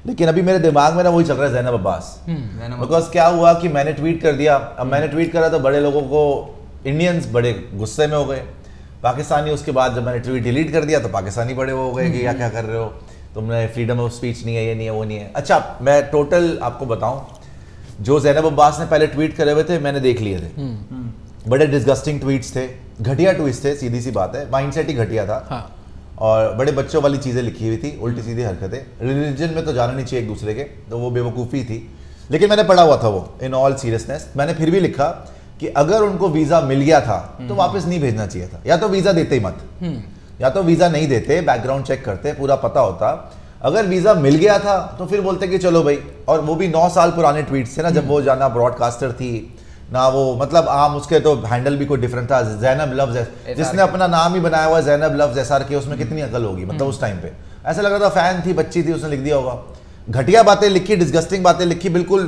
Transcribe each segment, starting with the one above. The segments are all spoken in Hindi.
लेकिन अभी मेरे दिमाग में ना वही चल रहा है ज़ैनब अब्बास। बिकॉज क्या हुआ कि मैंने ट्वीट कर दिया, अब मैंने ट्वीट करा तो बड़े लोगों को, इंडियंस बड़े गुस्से में हो गए, पाकिस्तानी उसके बाद जब मैंने ट्वीट डिलीट कर दिया तो पाकिस्तानी बड़े वो हो गए कि क्या कर रहे हो तुमने, फ्रीडम ऑफ स्पीच नहीं है, ये नहीं है, वो नहीं है। अच्छा मैं टोटल आपको बताऊं, जो ज़ैनब अब्बास ने पहले ट्वीट करे हुए थे मैंने देख लिए थे, बड़े डिस्गस्टिंग ट्वीट्स थे, घटिया ट्वीट्स थे, सीधी सी बात है, माइंडसेट ही घटिया था। हाँ। और बड़े बच्चों वाली चीज़ें लिखी हुई थी, उल्टी सीधी हरकतें, रिलीजन में तो जाना नहीं चाहिए एक दूसरे के, तो वो बेवकूफ़ी थी। लेकिन मैंने पढ़ा हुआ था वो, इन ऑल सीरियसनेस मैंने फिर भी लिखा कि अगर उनको वीज़ा मिल गया था तो वापस नहीं भेजना चाहिए था, या तो वीज़ा देते ही मत, या तो वीज़ा नहीं देते, बैकग्राउंड चेक करते, पूरा पता होता। अगर वीज़ा मिल गया था तो फिर बोलते कि चलो भाई, और वो भी 9 साल पुराने ट्वीट्स थे ना, जब वो जाना ब्रॉडकास्टर थी ना, वो मतलब आम उसके तो हैंडल भी कोई डिफरेंट था, ज़ैनब लव्स, जिसने अपना नाम ही बनाया हुआ ज़ैनब लव्स SRK, उसमें कितनी अकल होगी, मतलब उस टाइम पे ऐसा लग रहा था फैन थी, बच्ची थी, उसने लिख दिया होगा। घटिया बातें लिखी, डिस्गस्टिंग बातें लिखी, बिल्कुल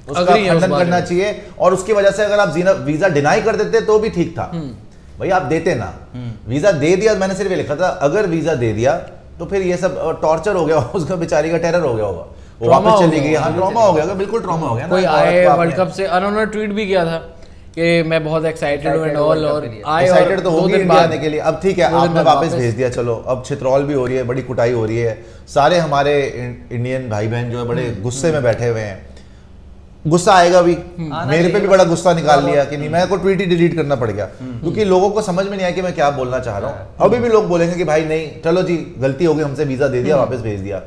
उसका खंडन करना चाहिए। और उसकी वजह से अगर आप वीज़ा डिनाई कर देते तो भी ठीक था, भाई आप देते ना, वीज़ा दे दिया, मैंने सिर्फ ये लिखा था अगर वीज़ा दे दिया तो फिर ये सब टॉर्चर हो गया, उसका बेचारी का टेरर हो गया होगा, वो वापस चली गई, हाँ ट्रॉमा हो गया, बिल्कुल ट्रॉमा हो गया ना। कोई आए वर्ल्ड कप से, उन्होंने ट्वीट भी किया था कि मैं बहुत एक्साइटेड हूं एंड ऑल, और एक्साइटेड तो होगी इंडिया आने के लिए। अब ठीक है, आपने वापस भेज दिया, चलो अब छित्रौल भी हो रही है, बड़ी कुटाई हो रही है, सारे हमारे इंडियन भाई बहन जो है बड़े गुस्से में बैठे हुए हैं, गुस्सा आएगा भी, मेरे पे भी बड़ा गुस्सा निकाल लिया कि नहीं, मेरे को ट्वीट ही डिलीट करना पड़ गया, क्योंकि लोगों को समझ में नहीं आया कि मैं क्या बोलना चाह रहा हूँ। अभी भी लोग बोलेंगे कि भाई नहीं, चलो जी गलती हो गई हमसे, वीजा दे दिया, वापस भेज दिया।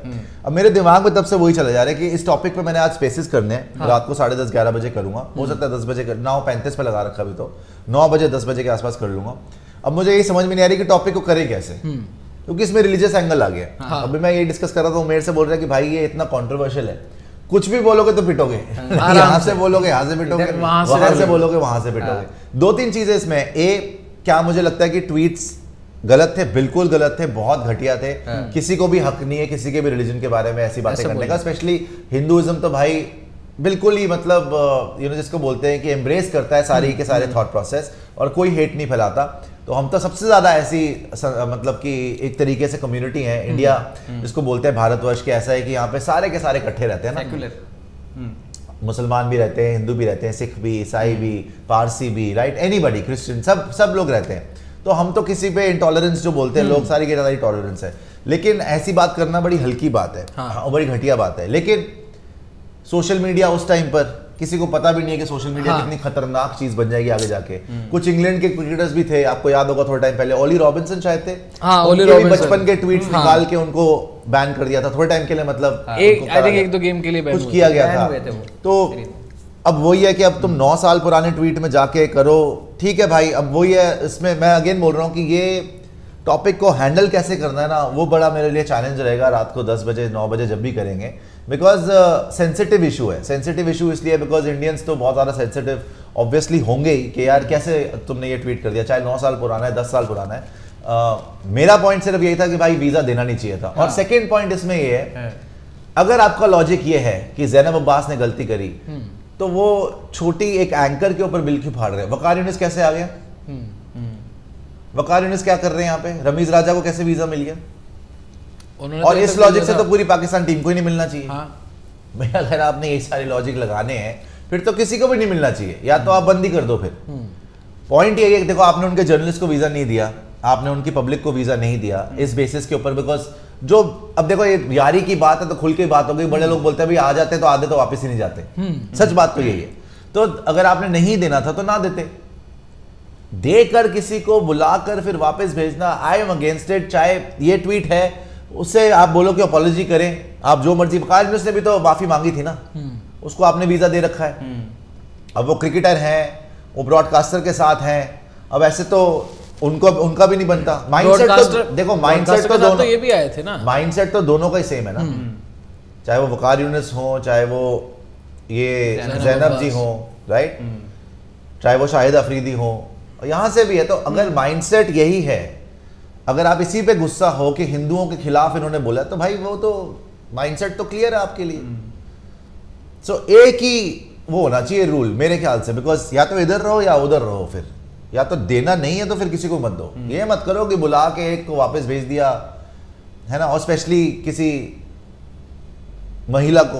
अब मेरे दिमाग में तब से वही चला जा रहा है कि इस टॉपिक पे मैंने आज स्पेसेस करने हैं, रात को 10:30-11 बजे करूंगा, हो सकता है 10 बजे 9:35 पे लगा रखा भी, तो 9 बजे 10 बजे के आसपास कर लूंगा। अब मुझे यही समझ में नहीं आ रही कि टॉपिक को करे कैसे, क्योंकि इसमें रिलीजियस एंगल आ गया। अभी मैं ये डिस्कस कर रहा था, उमेर से बोल रहा है कि भाई ये इतना कॉन्ट्रोवर्शियल है, कुछ भी बोलोगे तो पिटोगे, यहाँ से बोलोगे यहाँ से पिटोगे, वहां से बोलोगे वहां से पिटोगे। 2-3 चीजें इसमें, क्या मुझे लगता है कि ट्वीट्स गलत थे, बिल्कुल गलत थे, बहुत घटिया थे, किसी को भी हक नहीं है किसी के भी रिलीजन के बारे में ऐसी बातें करने का, स्पेशली हिंदुइज्म तो भाई बिल्कुल ही मतलब जिसको बोलते हैं कि एम्ब्रेस करता है सारी के सारे थॉट प्रोसेस, और कोई हेट नहीं फैलाता। तो हम तो सबसे ज्यादा ऐसी मतलब कि एक तरीके से कम्युनिटी है इंडिया, जिसको बोलते हैं भारतवर्ष के, ऐसा है कि यहाँ पे सारे के सारे इकट्ठे रहते हैं ना, मुसलमान भी रहते हैं, हिंदू भी रहते हैं, सिख भी, ईसाई भी, पारसी भी, राइट, एनीबॉडी, क्रिश्चियन, सब लोग रहते हैं। तो हम तो किसी पे इंटॉलरेंस जो बोलते हैं लोग, सारी की सारी टॉलरेंस है, लेकिन ऐसी बात करना बड़ी हल्की बात है, हाँ, बड़ी घटिया बात है। लेकिन सोशल मीडिया उस टाइम पर किसी को पता भी नहीं है कि सोशल मीडिया कितनी खतरनाक चीज बन जाएगी आगे जाके। कुछ इंग्लैंड के क्रिकेटर्स भी थे, आपको याद होगा थोड़ा टाइम पहले, ओली रॉबिन्सन शायद थे, ओली रॉबिन्सन बचपन के ट्वीट्स निकाल के उनको बैन कर दिया था थोड़े टाइम के लिए, मतलब एक दो गेम के लिए कुछ किया गया था। तो अब वही है कि अब तुम 9 साल पुराने ट्वीट में जाके करो, ठीक है भाई, अब वही है, इसमें मैं अगेन बोल रहा हूँ कि ये टॉपिक को हैंडल कैसे करना है ना, वो बड़ा मेरे लिए चैलेंज रहेगा रात को 10 बजे 9 बजे जब भी करेंगे, बिकॉज सेंसिटिव इशू है। सेंसिटिव इशू इसलिए बिकॉज इंडियंस तो बहुत ज़्यादा सेंसिटिव ऑब्वियसली होंगे ही कि यार कैसे तुमने ये ट्वीट कर दिया, चाहे 9 साल पुराना है, 10 साल पुराना है। मेरा पॉइंट सिर्फ यही था कि भाई वीज़ा देना नहीं चाहिए था। और सेकेंड पॉइंट इसमें ये है, अगर आपका लॉजिक ये है कि ज़ैनब अब्बास ने गलती करी, तो वो छोटी एक एंकर के ऊपर बिल क्यों फाड़ रहे हैं? वकार यूनिस कैसे आ गया? वकार यूनिस क्या कर रहे हैं यहाँ पे? रमीज राजा को कैसे वीजा मिल गया? और इस लॉजिक से तो पूरी पाकिस्तान टीम को ही नहीं मिलना चाहिए। भाई अगर आपने ये सारे लॉजिक लगाने हैं फिर तो किसी को भी नहीं मिलना चाहिए, या तो आप बंदी कर दो। फिर पॉइंट ये है कि देखो, आपने उनके जर्नलिस्ट को वीजा नहीं दिया, आपने उनकी पब्लिक को वीजा नहीं दिया इस बेसिस के ऊपर, बिकॉज जो अब देखो ये यारी की बात है तो खुल के बात हो गई। बड़े लोग बोलते हैं भाई आ जाते तो आधे तो वापस ही नहीं जाते, सच बात तो यही है। तो अगर आपने नहीं देना था तो ना देते, देकर किसी को बुलाकर फिर वापस भेजना, आई एम अगेंस्ट इट। चाहे ये ट्वीट है उससे आप बोलो कि अपॉलॉजी करें, आप जो मर्जी। वकार यूनिस ने भी तो माफी मांगी थी ना, उसको आपने वीजा दे रखा है। अब वो क्रिकेटर हैं, वो ब्रॉडकास्टर के साथ हैं, अब ऐसे तो उनका भी नहीं बनता। माइंडसेट तो देखो, माइंडसेट तो दोनों, ये भी आए थे ना, माइंडसेट तो दोनों का ही सेम है ना, चाहे वो वकार यूनिस हो, चाहे वो ये ज़ैनब जी हो, राइट, चाहे वो शाहिद अफरीदी हो, यहां से भी है। तो अगर माइंडसेट यही है, अगर आप इसी पे गुस्सा हो कि हिंदुओं के खिलाफ इन्होंने बोला, तो भाई वो तो माइंडसेट तो क्लियर है आपके लिए। सो एक ही वो होना चाहिए रूल मेरे ख्याल से, बिकॉज या तो इधर रहो या उधर रहो। फिर या तो देना नहीं है तो फिर किसी को मत दो। ये मत करो कि बुला के एक को वापस भेज दिया, है ना, और स्पेशली किसी महिला को,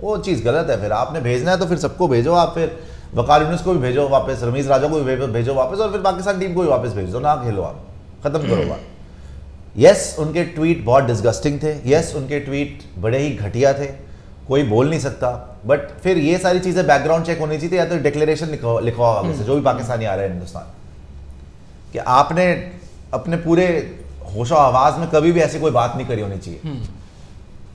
वो चीज़ गलत है। फिर आपने भेजना है तो फिर सबको भेजो, आप फिर वकार यूनुस को भी भेजो वापस, रमीज राजा को भी भेजो वापस, और फिर पाकिस्तान टीम को भी वापस भेज दो ना, खेलो आप, खत्म करो बात। यस उनके ट्वीट बहुत डिस्गस्टिंग थे, यस उनके ट्वीट बड़े ही घटिया थे, कोई बोल नहीं सकता, बट फिर ये सारी चीज़ें बैकग्राउंड चेक होनी चाहिए, या तो डिक्लेरेशन लिखवाओ आगे से, जो भी पाकिस्तानी आ रहे हैं हिंदुस्तान, कि आपने अपने पूरे होशो आवाज़ में कभी भी ऐसी कोई बात नहीं करी होनी चाहिए,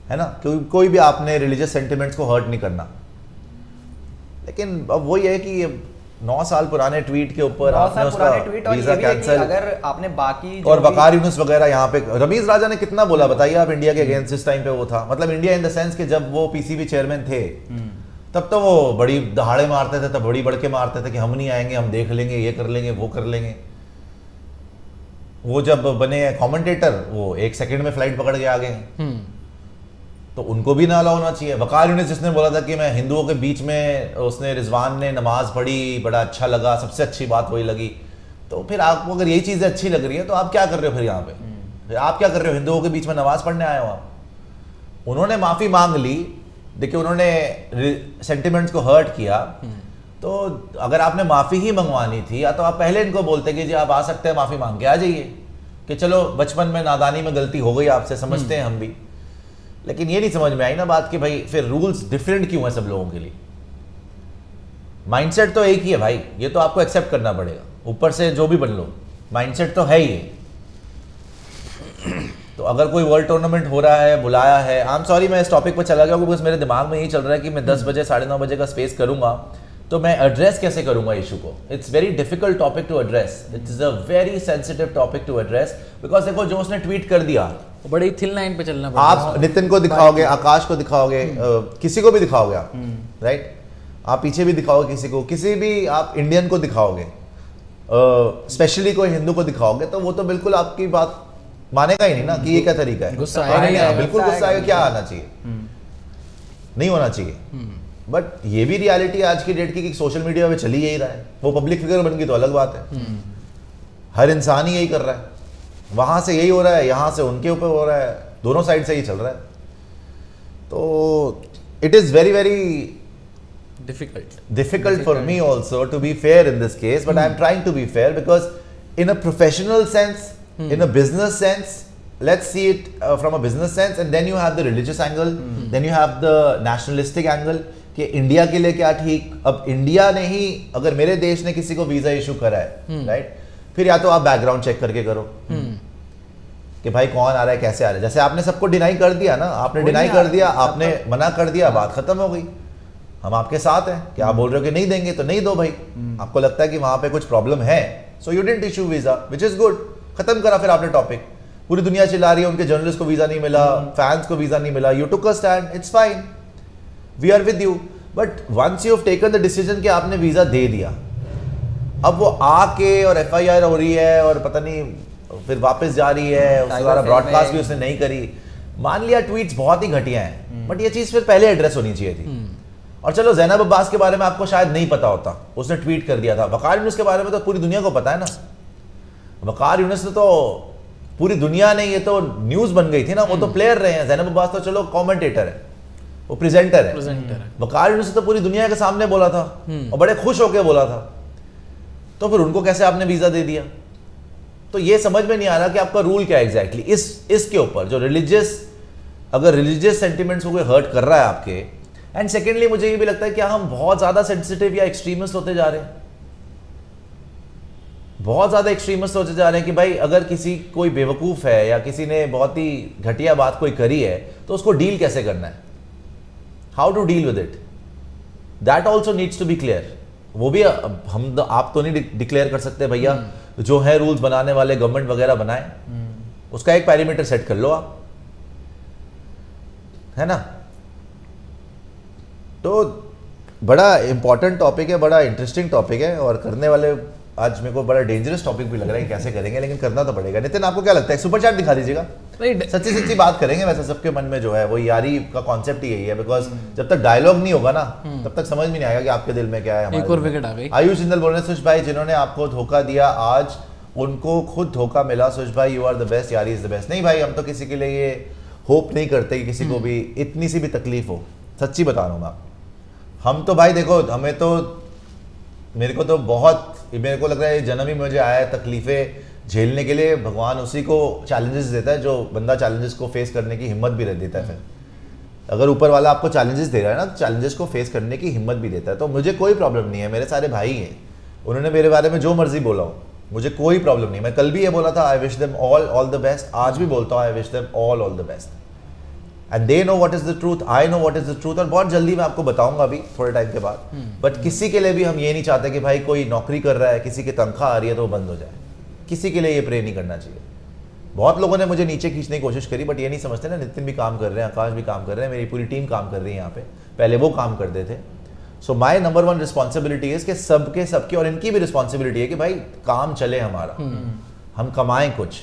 है ना, क्योंकि कोई भी आपने रिलीजियस सेंटिमेंट्स को हर्ट नहीं करना। लेकिन अब वही है कि 9 साल पुराने ट्वीट के ऊपर आपने उसका वीजा कैंसिल, अगर आपने बाकी और वकार यूनुस वगैरह यहाँ पे, रमीज राजा ने कितना बोला बताइए आप इंडिया के अगेंस्ट इस टाइम पे वो था, मतलब इंडिया इन द सेंस कि जब वो पीसीबी चेयरमैन थे तब तो वो बड़ी दहाड़े मारते थे, तब बड़ी बढ़के मारते थे कि हम नहीं आएंगे, हम देख लेंगे, ये कर लेंगे, वो कर लेंगे। वो जब बने कमेंटेटर, वो 1 सेकंड में फ्लाइट पकड़ के आ गए, तो उनको भी ना अलाउ होना चाहिए। वकार यूनुस जिसने बोला था कि मैं हिंदुओं के बीच में, उसने रिजवान ने नमाज पढ़ी, बड़ा अच्छा लगा, सबसे अच्छी बात वही लगी, तो फिर आपको अगर यही चीज़ें अच्छी लग रही है तो आप क्या कर रहे हो फिर यहाँ पे, फिर आप क्या कर रहे हो, हिंदुओं के बीच में नमाज पढ़ने आए हो आप। उन्होंने माफ़ी मांग ली, देखिए उन्होंने सेंटिमेंट्स को हर्ट किया, तो अगर आपने माफ़ी ही मंगवानी थी, या तो आप पहले इनको बोलते कि जी आप आ सकते हैं, माफ़ी मांग के आ जाइए, कि चलो बचपन में नादानी में गलती हो गई आपसे, समझते हैं हम भी। लेकिन ये नहीं समझ में आई ना बात कि भाई फिर रूल्स डिफरेंट क्यों है सब लोगों के लिए। माइंडसेट तो एक ही है भाई, ये तो आपको एक्सेप्ट करना पड़ेगा, ऊपर से जो भी बन लो, माइंडसेट तो है ही है। तो अगर कोई वर्ल्ड टूर्नामेंट हो रहा है, बुलाया है, आई एम सॉरी मैं इस टॉपिक पर चला गया क्योंकि मेरे दिमाग में यही चल रहा है कि मैं 10 बजे 9:30 बजे का स्पेस करूंगा, तो मैं एड्रेस कैसे करूंगा इशू को। It's very difficult topic to address, it is a very sensitive topic to address, because देखो जो उसने ट्वीट कर दिया, बड़ी थिन लाइन पे चलना पड़ता आप नितिन को दिखाओगे, आकाश को दिखाओगे, किसी को भी दिखाओगे आप, राइट, आप पीछे भी दिखाओगे किसी को, किसी भी आप इंडियन को दिखाओगे, स्पेशली कोई हिंदू को दिखाओगे, तो वो तो बिल्कुल आपकी बात मानेगा ही नहीं ना कि ये क्या तरीका है, गुस्सा आएगा, बिल्कुल गुस्सा आएगा, क्या आना चाहिए, नहीं होना चाहिए। बट ये भी रियलिटी आज की डेट की कि सोशल मीडिया पे चली यही रहा है, वो पब्लिक फिगर बन गई तो अलग बात है, हर इंसान ही यही कर रहा है, वहां से यही हो रहा है, यहाँ से उनके ऊपर हो रहा है, दोनों साइड से ही चल रहा है। तो it is very very difficult for me also to be fair in this case, but I'm trying to be fair because in a professional sense, in a business sense, let's see it from a business sense, and then you have the religious angle, then you have the nationalistic angle कि इंडिया के लिए क्या ठीक। अब इंडिया ने ही, अगर मेरे देश ने किसी को वीजा इशू करा है, राइट, फिर या तो आप बैकग्राउंड चेक करके करो कि भाई कौन आ रहा है, कैसे आ रहा है। जैसे आपने सबको डिनाई कर दिया ना, आपने डिनाई कर दिया, आपने मना कर दिया, बात खत्म हो गई, हम आपके साथ हैं कि आप बोल रहे हो कि नहीं देंगे तो नहीं दो भाई, आपको लगता है कि वहां पे कुछ प्रॉब्लम है, so you didn't issue visa, which is good, खत्म करा फिर आपने टॉपिक। पूरी दुनिया चिल्ला रही है उनके जर्नलिस्ट को वीजा नहीं मिला, फैंस को वीजा नहीं मिला, you took a stand, it's fine, we are with you, but once you have taken the decision कि आपने वीजा दे दिया, अब वो आके और एफआईआर हो रही है और पता नहीं फिर वापस जा रही है, उसके द्वारा ब्रॉडकास्ट भी उसने नहीं करी, मान लिया ट्वीट्स बहुत ही घटिया हैं, बट ये चीज फिर पहले एड्रेस होनी चाहिए थी। और चलो ज़ैनब अब्बास के बारे में आपको शायद नहीं पता होता, उसने ट्वीट कर दिया था, वकार यूनुस के बारे में तो पूरी दुनिया को पता है ना, वकार यूनुस तो पूरी दुनिया ने, ये तो न्यूज़ बन गई थी ना, वो तो प्लेयर रहे हैं, ज़ैनब अब्बास तो चलो कमेंटेटर है, वो प्रेजेंटर है, वकार यूनुस तो पूरी दुनिया के सामने बोला था और बड़े खुश होकर बोला था, तो फिर उनको कैसे आपने वीज़ा दे दिया। तो ये समझ में नहीं आ रहा कि आपका रूल क्या है एग्जैक्टली इसके ऊपर, जो रिलीजियस, अगर रिलीजियस सेंटिमेंट्स को कोई हर्ट कर रहा है आपके। एंड सेकेंडली मुझे ये भी लगता है कि हम बहुत ज्यादा सेंसिटिव या एक्सट्रीमिस्ट होते जा रहे हैं, बहुत ज्यादा एक्सट्रीमिस्ट होते जा रहे हैं कि भाई अगर किसी कोई बेवकूफ है या किसी ने बहुत ही घटिया बात कोई करी है तो उसको डील कैसे करना है, how to deal with it, that also needs to be clear. वो भी हम आप तो नहीं डिक्लेयर कर सकते भैया, जो है रूल्स बनाने वाले गवर्नमेंट वगैरह बनाए, उसका एक पैरामीटर सेट कर लो आप, है ना। तो बड़ा इंपॉर्टेंट टॉपिक है, बड़ा इंटरेस्टिंग टॉपिक है, और करने वाले आज मेरे को बड़ा डेंजरस टॉपिक भी लग रहा है कैसे करेंगे, लेकिन करना तो पड़ेगा। नितिन आपको क्या लगता है, सुपर चैट दिखा दीजिएगा, सच्ची सच्ची बात करेंगे। वैसे सबके मन में जो है वो यारी का कॉन्सेप्ट ही यही है, बिकॉज जब तक डायलॉग नहीं होगा ना तब तक समझ में नहीं आएगा कि आपके दिल में क्या है। एक और विकेट आ गई। आयुष जिंदल बोल रहे हैं, सुश भाई जिन्होंने आपको धोखा दिया आज उनको खुद धोखा मिला, सुश भाई यू आर द बेस्ट, यारी इज द बेस्ट। नहीं भाई, हम तो किसी के लिए ये होप नहीं करते कि किसी को भी इतनी सी भी तकलीफ हो। सच्ची बता रहा हूँ मैं, हम तो भाई देखो, हमें तो, मेरे को तो बहुत, मेरे को लग रहा है ये जन्म ही मुझे आया है तकलीफें झेलने के लिए। भगवान उसी को चैलेंजेस देता है जो बंदा चैलेंजेस को फेस करने की हिम्मत भी देता है। फिर अगर ऊपर वाला आपको चैलेंजेस दे रहा है ना, तो चैलेंजेस को फेस करने की हिम्मत भी देता है। तो मुझे कोई प्रॉब्लम नहीं है, मेरे सारे भाई हैं, उन्होंने मेरे बारे में जो मर्जी बोला हो, मुझे कोई प्रॉब्लम नहीं। मैं कल भी ये बोला था, I wish them all the best, आज भी बोलता हूँ I wish them all the best, and they know what is the truth, I know what is the truth. और बहुत जल्दी मैं आपको बताऊंगा अभी थोड़े टाइम के बाद। बट किसी के लिए भी हम ये नहीं चाहते कि भाई कोई नौकरी कर रहा है, किसी की तनख्वाह आ रही है तो वो बंद हो जाए, किसी के लिए ये प्रे नहीं करना चाहिए। बहुत लोगों ने मुझे नीचे खींचने की कोशिश करी, बट ये नहीं समझते ना, नितिन भी काम कर रहे हैं, आकाश भी काम कर रहे हैं, मेरी पूरी टीम काम कर रही है यहाँ पे, पहले वो काम करते थे। सो माई नंबर 1 रिस्पॉन्सिबिलिटी है कि सबके और इनकी भी रिस्पॉन्सिबिलिटी है कि भाई काम चले हमारा, हम कमाएं कुछ।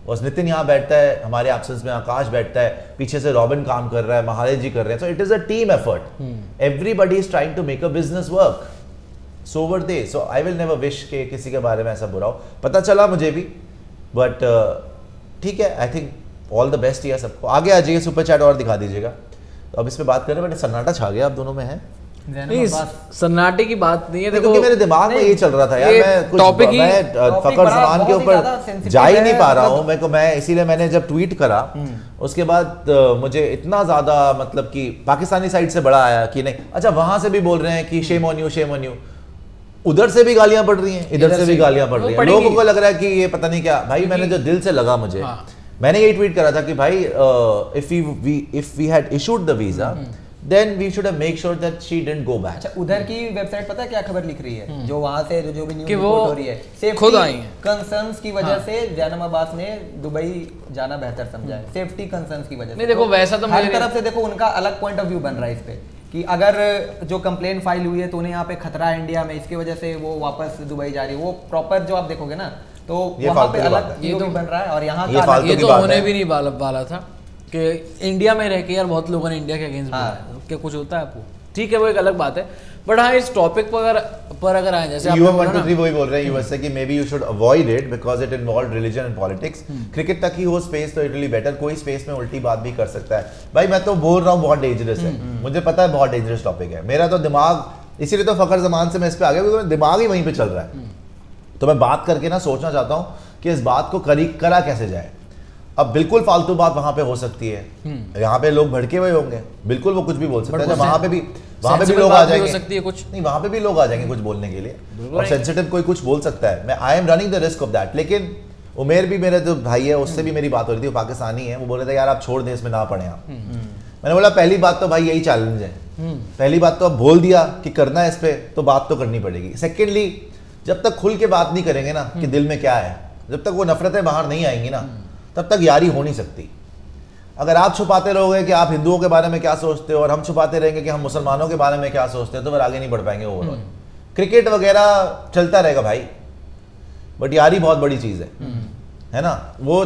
बस नितिन यहाँ बैठता है, हमारे एब्सेंस में आकाश बैठता है, पीछे से रॉबिन काम कर रहा है, महादेव जी कर रहे हैं। So it is a team effort, everybody is trying to make a business work, so over they. So I will never wish के किसी के बारे में ऐसा बुरा हो, पता चला मुझे भी, बट ठीक है। I think all the best ही है सबको। आगे आ जाइए, सुपर चैट और दिखा दीजिएगा। तो अब इस पे बात करें, बट सन्नाटा छा गया आप दोनों में है। नहीं, सन्नाटे की बात नहीं है, देखो मेरे दिमाग में ये चल रहा था यार, मैं कुछ फखर जमान के ऊपर जा ही नहीं पा रहा हूँ। मैं इसीलिए मैंने जब ट्वीट करा उसके बाद मुझे इतना ज्यादा मतलब कि पाकिस्तानी साइड से बड़ा आया कि नहीं, अच्छा वहां से भी बोल रहे हैं कि shame on you, shame on you, उधर से भी गालियां पड़ रही हैं, इधर से भी गालियां पड़ रही हैं। लोगों को लग रहा है कि ये पता नहीं क्या। भाई मैंने जो दिल से लगा मुझे, मैंने यही ट्वीट करा था कि भाई if we had issued the visa then we should have make sure that she didn't go back। अच्छा, उधर की वेबसाइट पता है क्या खबर लिख रही है, जो वहां से जो भी न्यूज़ रिपोर्ट हो रही है, सेफ्टी कंसर्न्स की वजह से जैनब अब्बास ने दुबई जाना बेहतर समझा है, सेफ्टी कंसर्न्स की वजह से। नहीं देखो, वैसा तो हर तरफ से देखो उनका अलग पॉइंट ऑफ व्यू बन रहा है इस पे कि अगर जो कंप्लेन फाइल हुई है तो उन्हें यहाँ पे खतरा है इंडिया में, इसकी वजह से वो वापस दुबई जा रही है। वो प्रॉपर जो आप देखोगे ना, तो वहाँ पे अलग ये तो बन रहा है, और यहाँ का ये तो होने भी नहीं वाला था कि इंडिया में रह के यार बहुत लोगों ने इंडिया के अगेंस्ट बोला है। क्या कुछ होता है आपको, ठीक है, वो एक अलग बात है। बट हाँ, इस टॉपिक पर अगर आए, जैसे UM 1 2 3 वही बोल रहे हैं यूएस से कि may be you should avoid it because it involve religion and politics. Cricket तक ही हो स्पेस तो इट विल बी बेटर, कोई स्पेस में उल्टी बात भी कर सकता है। भाई मैं तो बोल रहा हूँ बहुत डेंजरस है, मुझे पता है बहुत डेंजरस टॉपिक है। मेरा तो दिमाग, इसीलिए तो फखर जमान से मैं इस पे आ गया, क्योंकि दिमाग ही वहीं पे चल रहा है। तो मैं बात करके ना सोचना चाहता हूँ कि इस बात को करा कैसे जाए। अब बिल्कुल फालतू बात वहां पे हो सकती है, यहाँ पे लोग भड़के हुए होंगे, बिल्कुल वो कुछ भी बोल सकते हैं। वहां पे भी लोग आ जाएंगे, हो सकती है कुछ नहीं, वहां पे भी लोग आ जाएंगे कुछ बोलने के लिए, और सेंसिटिव कोई कुछ बोल सकता है। मैं I am running the risk of that. लेकिन उमेर भी मेरे जो भाई है उससे भी मेरी बात हो रही थी, वो पाकिस्तानी है, वो बोल रहे थे यार आप छोड़ दें, इसमें ना पड़े आप। मैंने बोला पहली बात तो भाई यही चैलेंज है, पहली बात तो अब बोल दिया कि करना है इस पे, तो बात तो करनी पड़ेगी। सेकेंडली, जब तक खुल के बात नहीं करेंगे ना कि दिल में क्या है, जब तक वो नफरतें बाहर नहीं आएंगी ना, तब तक यारी हो नहीं सकती। अगर आप छुपाते रहोगे कि आप हिंदुओं के बारे में क्या सोचते हो, और हम छुपाते रहेंगे कि हम मुसलमानों के बारे में क्या सोचते हैं, तो फिर आगे नहीं बढ़ पाएंगे ओवरऑल। क्रिकेट वगैरह चलता रहेगा भाई, बट यारी बहुत बड़ी चीज है ना। वो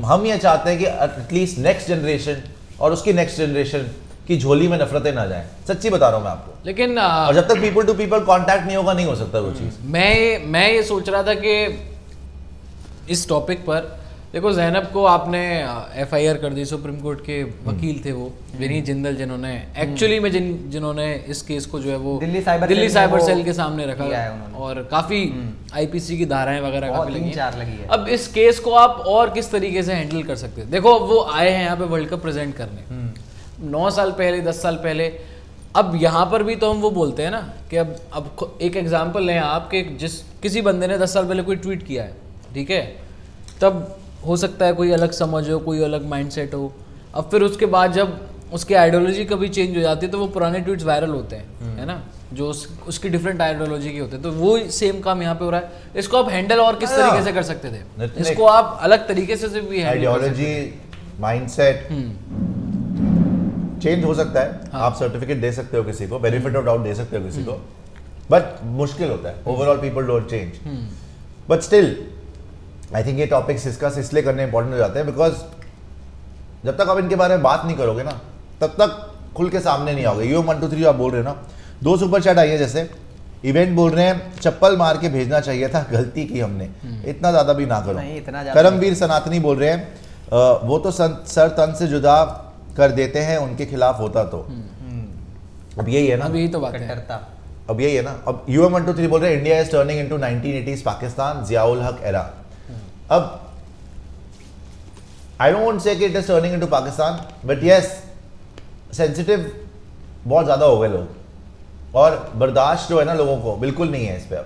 हम ये चाहते हैं कि एटलीस्ट नेक्स्ट जनरेशन और उसकी नेक्स्ट जनरेशन की झोली में नफरतें ना जाएं। सच्ची बता रहा हूं मैं आपको। लेकिन और जब तक पीपल टू पीपल कांटेक्ट नहीं होगा, नहीं हो सकता वो चीज। मैं ये सोच रहा था कि इस टॉपिक पर देखो, जैनब को आपने FIR कर दी, सुप्रीम कोर्ट के वकील थे वो विनीत जिंदल, जिन्होंने एक्चुअली में जिन्होंने इस केस को जो है वो दिल्ली साइबर सेल के सामने रखा है, और काफी IPC की धाराएं वगैरह काफी लगी हैं। अब इस केस को आप और किस तरीके से हैंडल कर सकते हैं? देखो, वो आए हैं यहाँ पे वर्ल्ड कप प्रेजेंट करने 9 साल पहले, 10 साल पहले। अब यहाँ पर भी तो हम वो बोलते हैं ना कि अब एक एग्जाम्पल लें आप कि किसी बंदे ने 10 साल पहले कोई ट्वीट किया है, ठीक है, तब हो सकता है कोई अलग समझ हो, कोई अलग माइंडसेट हो। अब फिर उसके बाद जब उसकी आइडियोलॉजी कभी चेंज हो जाती है तो वो पुराने ट्वीट्स वायरल होते हैं, है ना, जो उसकी डिफरेंट आइडियोलॉजी के होते हैं। तो वो सेम काम यहाँ पे हो रहा है। इसको आप हैंडल और किस तरीके से कर सकते थे? इसको आप अलग तरीके से भी आइडियोलॉजी, माइंडसेट चेंज हो सकता है। आप सर्टिफिकेट दे सकते हो किसी को, बेनिफिट ऑफ डाउट दे सकते हो किसी को, बट मुश्किल होता है। Overall people don't change, but still I think ये टॉपिक्स डिस्कस इसलिए करने इंपॉर्टेंट हो जाते हैं बिकॉज जब तक आप इनके बारे में बात नहीं करोगे ना, तब तक खुल के सामने नहीं आओगे। UM 1 2 3 आप बोल रहे हो ना, 2 सुपर चैट आई है। जैसे इवेंट बोल रहे हैं, चप्पल मार के भेजना चाहिए था, गलती की हमने, इतना ज्यादा भी ना करो। करमवीर सनातनी बोल रहे हैं वो तो सर तन से जुदा कर देते हैं, उनके खिलाफ होता तो। अब यही है ना, अब यही तो बात है, अब यही है ना। अब UM123 बोल रहे हैं India is turning into 1980s Pakistan, Ziaul हक एरा। अब आई डोंट वांट से कि it is turning into Pakistan, but yes sensitive बहुत ज़्यादा हो गए लोग, और बर्दाश्त जो है ना लोगों को बिल्कुल नहीं है इस पर। अब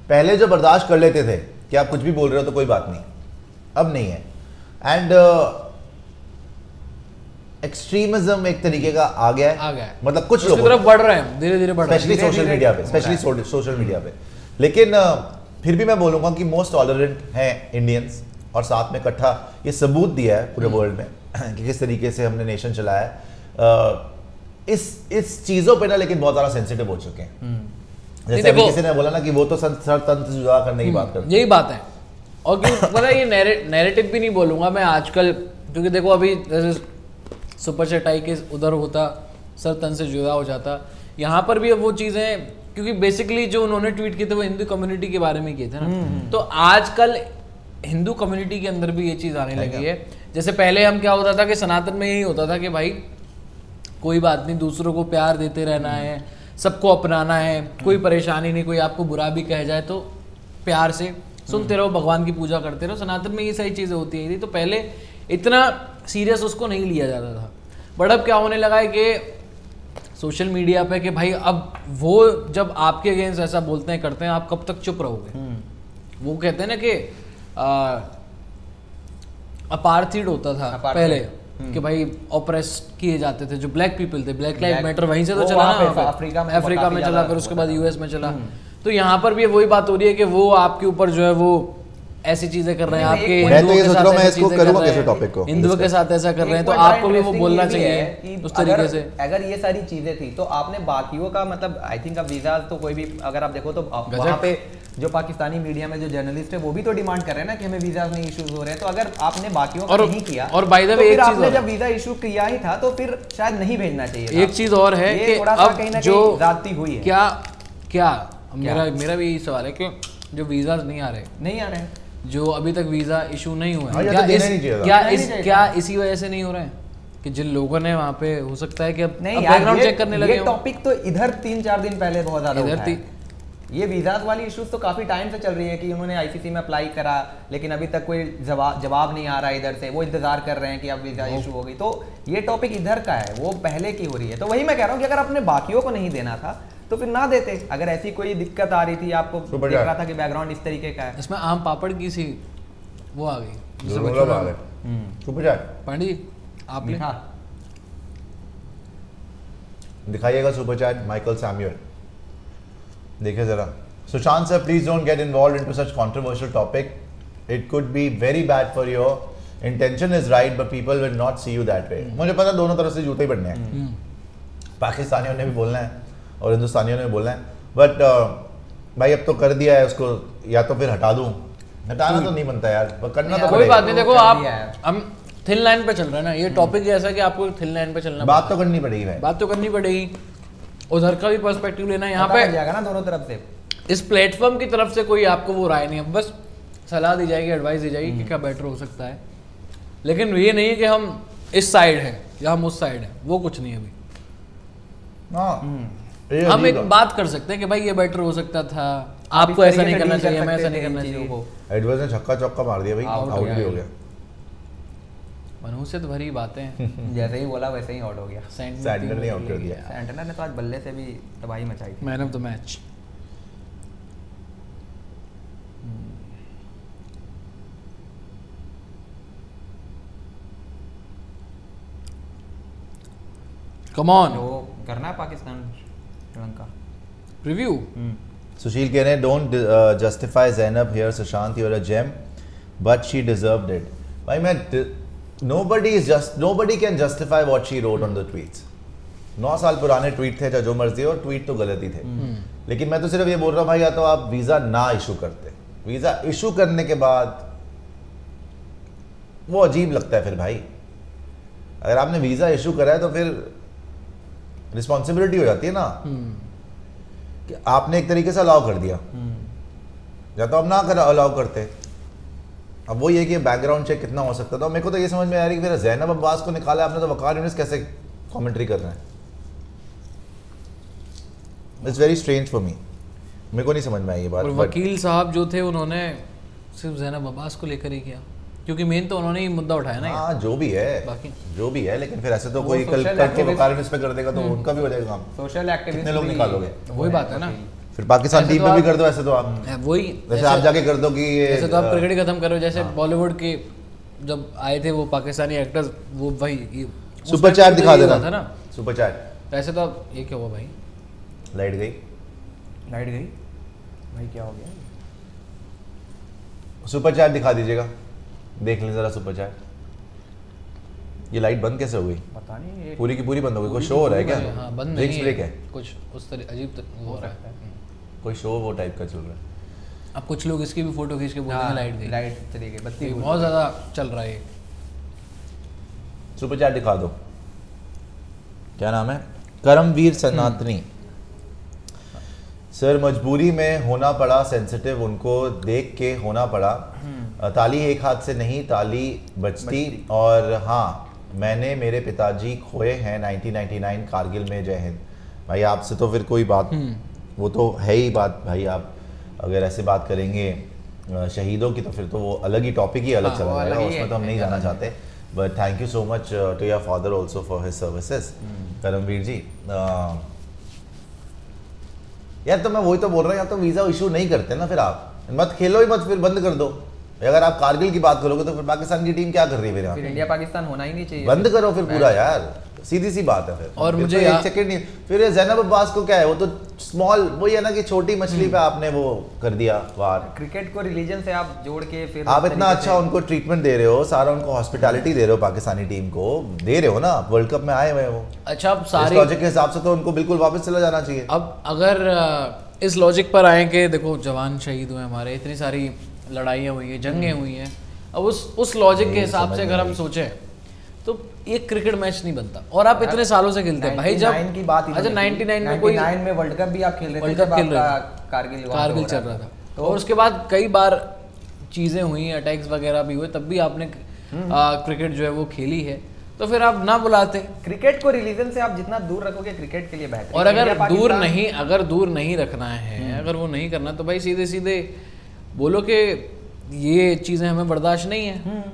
पहले जो बर्दाश्त कर लेते थे कि आप कुछ भी बोल रहे हो तो कोई बात नहीं, अब नहीं है। एंड एक्सट्रीमिज्म एक तरीके का आ गया है, मतलब कुछ लोग तरफ बढ़ रहे हैं, धीरे धीरे बढ़ रहे हैं, स्पेशली सोशल मीडिया पे, स्पेशली सोशल मीडिया पे। लेकिन फिर भी मैं बोलूँगा कि मोस्ट टॉलरेंट हैं इंडियंस, और साथ में इकट्ठा ये सबूत दिया है पूरे वर्ल्ड में कि किस तरीके से हमने नेशन चलाया है। इस चीज़ों पे ना लेकिन बहुत ज़्यादा सेंसिटिव हो चुके हैं। जैसे अभी किसी ने बोला ना कि वो तो सर तंत्र से जुदा करने की बात करते हैं, यही बात है। और क्यों पता है, ये नैरेटिव भी नहीं बोलूँगा मैं आजकल, क्योंकि देखो अभी सुपर चटाई के उधर होता, सर तन से जुदा हो जाता, यहाँ पर भी अब वो चीज़ें, क्योंकि बेसिकली जो उन्होंने ट्वीट किए थे वो हिंदू कम्युनिटी के बारे में किए थे ना, तो आजकल हिंदू कम्युनिटी के अंदर भी ये चीज़ आने लगी है। जैसे पहले हम क्या होता था कि सनातन में यही होता था कि भाई कोई बात नहीं, दूसरों को प्यार देते रहना है, सबको अपनाना है, कोई परेशानी नहीं, कोई आपको बुरा भी कह जाए तो प्यार से सुनते रहो, भगवान की पूजा करते रहो। सनातन में ये सारी चीज़ें होती थी, तो पहले इतना सीरियस उसको नहीं लिया जाता था। बट अब क्या होने लगा है कि सोशल मीडिया पे कि भाई अब वो जब आपके अगेंस्ट ऐसा बोलते हैं करते हैं, आप कब तक चुप रहोगे। वो कहते हैं ना कि अपार्थीड होता था पहले कि भाई ऑप्रेस किए जाते थे जो ब्लैक पीपल थे, ब्लैक लाइव मैटर वहीं से तो चला ना, अफ्रीका में चला, फिर उसके बाद US में चला। तो यहाँ पर भी वही बात हो रही है कि वो आपके ऊपर जो है वो ऐसी चीजें कर रहे हैं, आपके हिंदुओं के साथ ऐसा कर रहे हैं, तो आपको भी वो बोलना चाहिए उस तरीके से। अगर ये सारी चीजें थी तो आपने बाकियों का मतलब आई थिंक अब वीजा तो कोई भी अगर आप देखो तो वहाँ पे जो पाकिस्तानी मीडिया में जो जर्नलिस्ट है वो भी तो डिमांड कर रहे हैं ना कि हमें वीजा नहीं इश्यूज हो रहे हैं। तो अगर आपने बाकियों का नहीं किया, और बाय द वे फिर आपने जब वीजा इशू किया ही था तो फिर शायद नहीं भेजना चाहिए। एक चीज और है कि अब जो ज्यादती हुई है, क्या मेरा भी यही सवाल है कि जो वीजा नहीं आ रहे, जो अभी तक वीजा इशू नहीं हुआ है, क्या इसी वजह से नहीं हो रहे हैं कि जिन लोगों ने वहाँ पे हो सकता है कि अब बैकग्राउंड चेक करने लगे। ये टॉपिक तो इधर 3-4 दिन पहले बहुत ज्यादा उठा है। ये वीजाज वाली इश्यूज तो काफी टाइम से चल रही है कि उन्होंने ICC में अप्लाई करा लेकिन अभी तक कोई जवाब नहीं आ रहा है इधर से, वो इंतजार कर रहे हैं कि अब वीजा इशू हो गई। तो ये टॉपिक इधर का है, वो पहले की हो रही है। तो वही मैं कह रहा हूँ कि अगर अपने बाकियों को नहीं देना था तो फिर ना देते। अगर ऐसी कोई दिक्कत आ रही थी, आपको दिख रहा था कि बैकग्राउंड इस तरीके का है, इसमें आम पापड़ की सी वो आ गई। पांडे जी आपने दिखाइएगा सुपर चैट। माइकल सैमुअल, देखिए जरा। Sushant sir, please don't get involve into such controversial topic, it could be very bad for your intention is right but people will not see you that way. मुझे पता दोनों तरफ से जूते ही पड़ने हैं, पाकिस्तानियों ने भी बोलना है और हिंदुस्तानियों ने भी बोलना है, बट भाई अब तो कर दिया है उसको, या तो फिर हटा दूं। हटाना तो नहीं बनता यार, पर करना तो कोई बात नहीं। देखो आप हम थिन लाइन पे चल रहे हैं ना, ये टॉपिक ऐसा कि आपको थिन लाइन पे चलना, बात तो करनी पड़ेगी भाई, बात तो करनी पड़ेगी। उधर का भी पर्सपेक्टिव लेना, यहाँ पे जाएगा ना दोनों तरफ से। इस प्लेटफॉर्म की तरफ से कोई आपको वो राय नहीं है, बस सलाह दी जाएगी, एडवाइस दी जाएगी कि क्या बेटर हो सकता है। लेकिन ये नहीं है कि हम इस साइड हैं या हम उस साइड हैं, वो कुछ नहीं है अभी। हम एक बात कर सकते हैं कि भाई ये बेटर हो सकता था, आपको ऐसा नहीं करना चाहिए, हमें ऐसा नहीं करना चाहिए। एडवर्स ने छक्का चौका मार दिया भाई, आउट भी हो गया। मनहूसियत भरी बातें जैसे ही बोला वैसे ही आउट हो गया। सैंटनर ने आउट कर दिया। सैंटनर ने तो आज बल्ले से भी तबाही मचाई थी। Man of the match. Come on, वो करना है पाकिस्तान श्रीलंका रिव्यू। सुशील कह रहे हैं don't justify Zainab here Sushant, you are a gem but she deserved it. भाई मैं nobody can justify what she wrote on the tweets। 9 साल पुराने ट्वीट थे, जो मर्जी और ट्वीट तो गलत ही थे। लेकिन मैं तो सिर्फ ये बोल रहा हूँ भाई, या तो आप वीज़ा ना इशू करते, वीज़ा इशू करने के बाद वो अजीब लगता है फिर भाई। अगर आपने वीज़ा इशू करा है तो फिर रिस्पॉन्सिबिलिटी हो जाती है ना कि आपने एक तरीके से अलाउ कर दिया, या तो आप ना कर अलाउ करते। अब वो ये कि बैकग्राउंड चेक कितना हो सकता था। मेरे को तो ये समझ में आ रही है कि फिर ज़ैनब अब्बास को निकाला आपने, तो वकार यूनिस कैसे कमेंट्री कर रहे हैं? It's very strange for me, मेरे को नहीं समझ में आई ये बात। और वकील साहब जो थे उन्होंने सिर्फ ज़ैनब अब्बास को लेकर ही किया, क्योंकि मेन तो उन्होंने ही मुद्दा उठाया ना। हाँ जो भी है, बाकी जो भी है, लेकिन फिर ऐसे तो कोई कल को वकार यूनिस पे कर देगा तो उनका भी हो जाएगा काम। सोशल एक्टिविस्ट कितने लोग निकालोगे? वही बात है ना, फिर पाकिस्तान टीम में भी कर दो ऐसे तो आप, वही जैसे आप जाके कर दो कि जैसे तो आप क्रिकेट ही खत्म करो। जैसे बॉलीवुड के जब आए थे वो पाकिस्तानी एक्टर्स, वो भाई सुपर चैट दिखा देना था ना, सुपर चैट। ऐसे तो अब ये क्या हुआ भाई? लाइट गई भाई क्या हो गया? सुपर चैट दिखा दीजिएगा, देख लें जरा सुपर चैट। ये लाइट बंद कैसे हो गई? पता नहीं, पूरी की पूरी बंद हो गई। कोई शो हो रहा है क्या? हाँ बंद ड्रिंक्स नहीं ब्रेक है, है कुछ उस तरह अजीब हो रहा है, कोई शो वो टाइप का चल रहा है। अब कुछ लोग इसकी भी फोटो खींच के बोलेंगे लाइट गई, लाइट चली गई, बत्ती बहुत ज़्यादा चल रहा है। सुपर चैट दिखा दो। क्या नाम है? करमवीर सनातनी। सर मजबूरी में होना पड़ा सेंसिटिव, उनको देख के होना पड़ा। ताली एक हाथ से नहीं ताली बजती। और हाँ, मैंने मेरे पिताजी खोए हैं 1999 कारगिल में। जय हिंद। भाई आपसे तो फिर कोई बात, वो तो है ही बात भाई। आप अगर ऐसे बात करेंगे शहीदों की तो फिर तो वो अलग ही टॉपिक ही अलग चला जाएगा, उसमें तो हम नहीं जाना चाहते। But thank you so much to your father also for his services. Karamveer ji यार, तो मैं वही तो बोल रहा हूँ, या तो वीज़ा इशू नहीं करते ना, फिर आप मत खेलो ही मत, फिर बंद कर दो। अगर आप कारगिल की बात करोगे तो फिर पाकिस्तान की टीम क्या कर रही है? फिर इंडिया पाकिस्तान होना ही नहीं चाहिए, बंद करो फिर पूरा यार, सीधी सी बात है। फिर और मुझे एक सेकंड नहीं, फिर ज़ैनब अब्बास को क्या है, वो तो स्मॉल, वही है ना कि छोटी मछली पे आपने वो कर दिया वार। क्रिकेट को रिलीजन से आप जोड़ के फिर आप इतना अच्छा उनको ट्रीटमेंट दे रहे हो, सारा उनको हॉस्पिटैलिटी दे रहे हो, पाकिस्तानी टीम को दे रहे हो ना, वर्ल्ड कप में आए हुए वो। अच्छा, अब सारे लॉजिक के हिसाब से तो उनको बिल्कुल वापस चला जाना चाहिए। अब अगर इस लॉजिक पर आए कि देखो जवान शहीद हुए हमारे, इतनी सारी लड़ाइयाँ हुई हैं, जंगें हुई हैं, अब उस लॉजिक के हिसाब से अगर हम सोचें तो एक क्रिकेट मैच नहीं बनता। और आप इतने सालों से खेलते हैं भाई, जब की बात, अच्छा 99 में कोई में वर्ल्ड कप भी आप खेल रहे थे, वर्ल्ड कप खेल रहे थे, कारगिल चल रहा था, तो और उसके बाद कई बार चीज़ें हुई, अटैक्स वगैरह भी हुए, तब भी आपने क्रिकेट जो है वो खेली है, तो फिर आप ना बुलाते। क्रिकेट को रिलीजन से आप जितना दूर रखोगे क्रिकेट के लिए बेहतर। और अगर दूर नहीं रखना है, अगर वो नहीं करना, तो भाई सीधे सीधे बोलो कि ये चीज़ें हमें बर्दाश्त नहीं है,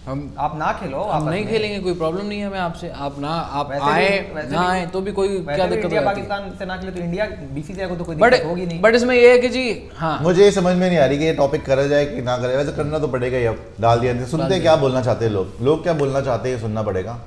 आप ना खेलो, हम नहीं खेलेंगे, कोई प्रॉब्लम नहीं है हमें आपसे। आप आए ना आए तो भी कोई क्या दिक्कत इंडिया पाकिस्तान से ना खेले तो इंडिया बीसीसीआई को तो कोई दिक्कत होगी नहीं। बट इसमें ये है कि जी हाँ, मुझे ये समझ में नहीं आ रही कि ये टॉपिक करा जाए कि ना करे। वैसे करना तो पड़ेगा ही, अब डाल दिया। सुनते क्या बोलना चाहते हैं लोग क्या बोलना चाहते हैं, सुनना पड़ेगा।